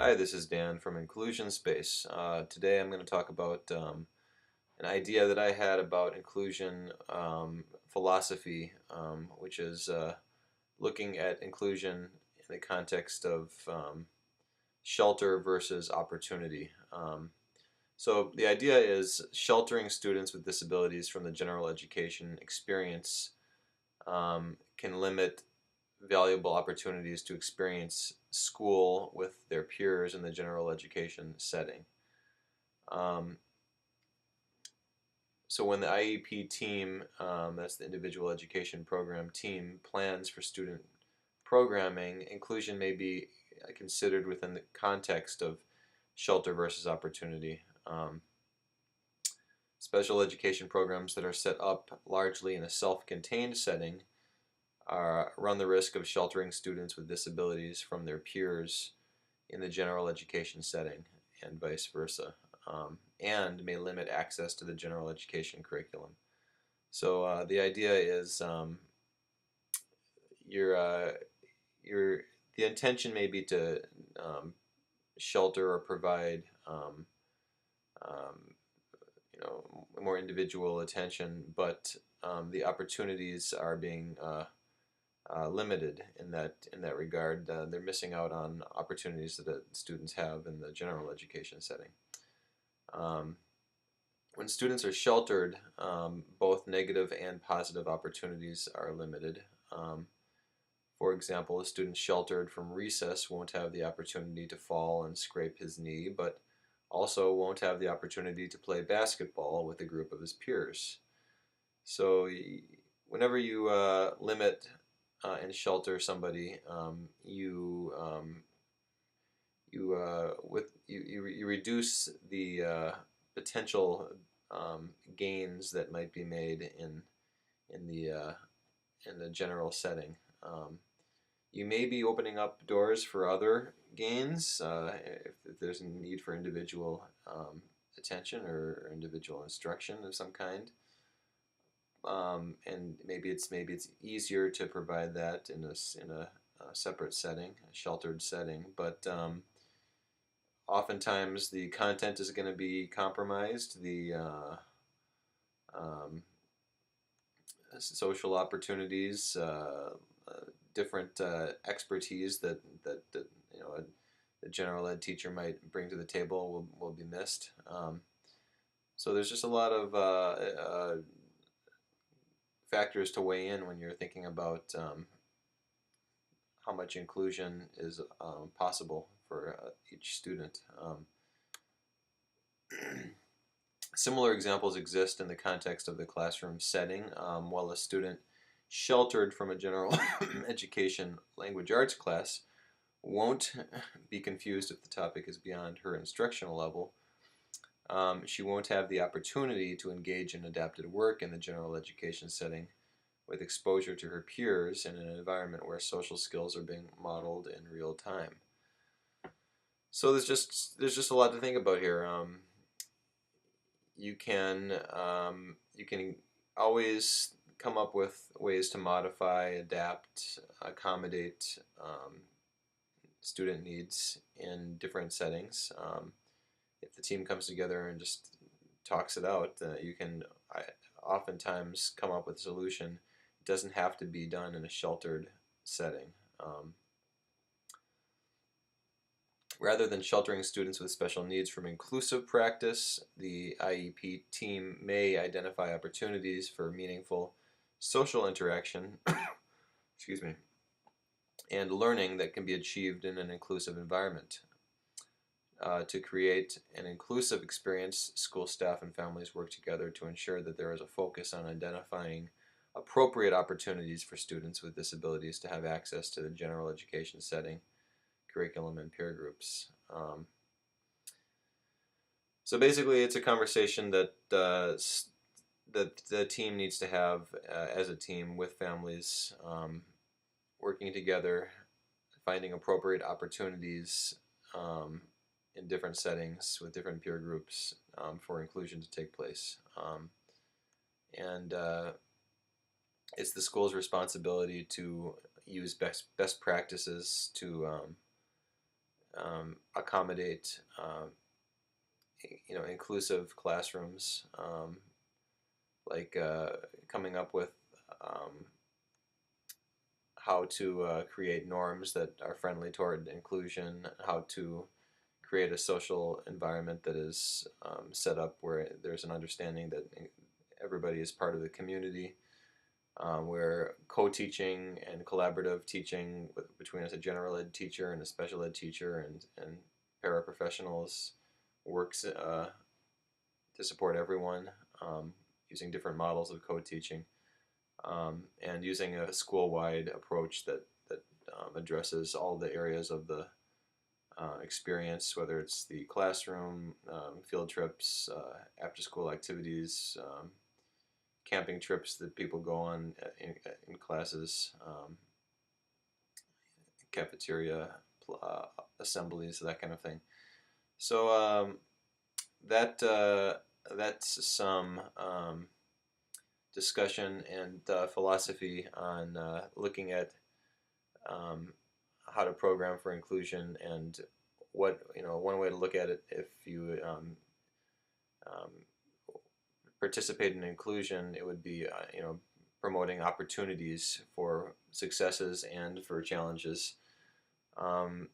Hi, this is Dan from Inclusion Space. Today I'm going to talk about an idea that I had about inclusion philosophy, which is looking at inclusion in the context of shelter versus opportunity. So the idea is sheltering students with disabilities from the general education experience can limit valuable opportunities to experience school with their peers in the general education setting. Um, so when the IEP team, that's the individual education program team, plans for student programming, inclusion may be considered within the context of shelter versus opportunity. Special education programs that are set up largely in a self-contained setting run the risk of sheltering students with disabilities from their peers in the general education setting and vice versa, and may limit access to the general education curriculum. So the idea is your, uh, your, the intention may be to shelter or provide um, more individual attention, but the opportunities are being limited in that regard. They're missing out on opportunities that students have in the general education setting. Um, when students are sheltered, both negative and positive opportunities are limited. For example, a student sheltered from recess won't have the opportunity to fall and scrape his knee, but also won't have the opportunity to play basketball with a group of his peers. So whenever you limit and shelter somebody, you reduce the potential gains that might be made in the uh, in the general setting. You may be opening up doors for other gains if there's a need for individual attention or individual instruction of some kind. And maybe it's easier to provide that in a separate setting, a sheltered setting. But oftentimes the content is going to be compromised. The um, social opportunities, different expertise that a general ed teacher might bring to the table will be missed. So there's just a lot of factors to weigh in when you're thinking about how much inclusion is possible for each student. Similar examples exist in the context of the classroom setting. While a student sheltered from a general education language arts class won't be confused if the topic is beyond her instructional level. She won't have the opportunity to engage in adapted work in the general education setting with exposure to her peers in an environment where social skills are being modeled in real time. So there's just a lot to think about here. You can always come up with ways to modify, adapt, accommodate student needs in different settings. If the team comes together and just talks it out, you can oftentimes come up with a solution. It doesn't have to be done in a sheltered setting. Rather than sheltering students with special needs from inclusive practice, the IEP team may identify opportunities for meaningful social interaction excuse me, and learning that can be achieved in an inclusive environment. To create an inclusive experience, school staff and families work together to ensure that there is a focus on identifying appropriate opportunities for students with disabilities to have access to the general education setting, curriculum, and peer groups. So basically, it's a conversation that the team needs to have as a team with families, working together, finding appropriate opportunities in different settings with different peer groups for inclusion to take place. And it's the school's responsibility to use best practices to accommodate inclusive classrooms, like coming up with um, how to create norms that are friendly toward inclusion, how to create a social environment that is set up where there's an understanding that everybody is part of the community, where co-teaching and collaborative teaching between a general ed teacher and a special ed teacher and paraprofessionals works to support everyone, using different models of co-teaching, and using a school-wide approach that addresses all the areas of the experience, whether it's the classroom, field trips, after-school activities, camping trips that people go on in classes, cafeteria assemblies, that kind of thing. So that that's some discussion and philosophy on looking at um, how to program for inclusion, and what one way to look at it, if you um, participate in inclusion, it would be promoting opportunities for successes and for challenges. Um,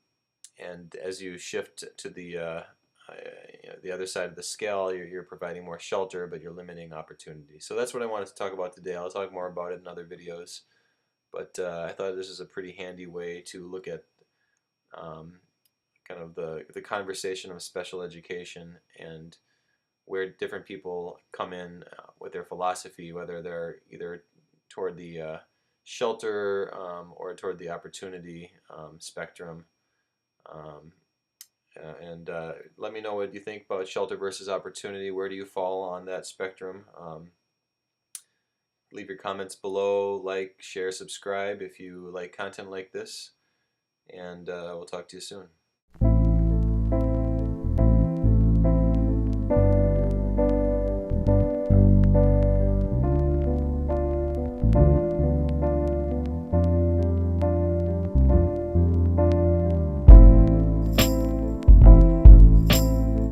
and as you shift to the other side of the scale, you're providing more shelter, but you're limiting opportunity. So that's what I wanted to talk about today. I'll talk more about it in other videos, but I thought this is a pretty handy way to look at um, kind of the conversation of special education, and where different people come in with their philosophy, whether they're either toward the shelter or toward the opportunity spectrum. Um, and let me know what you think about shelter versus opportunity. Where do you fall on that spectrum? Leave your comments below, like, share, subscribe if you like content like this, and we'll talk to you soon.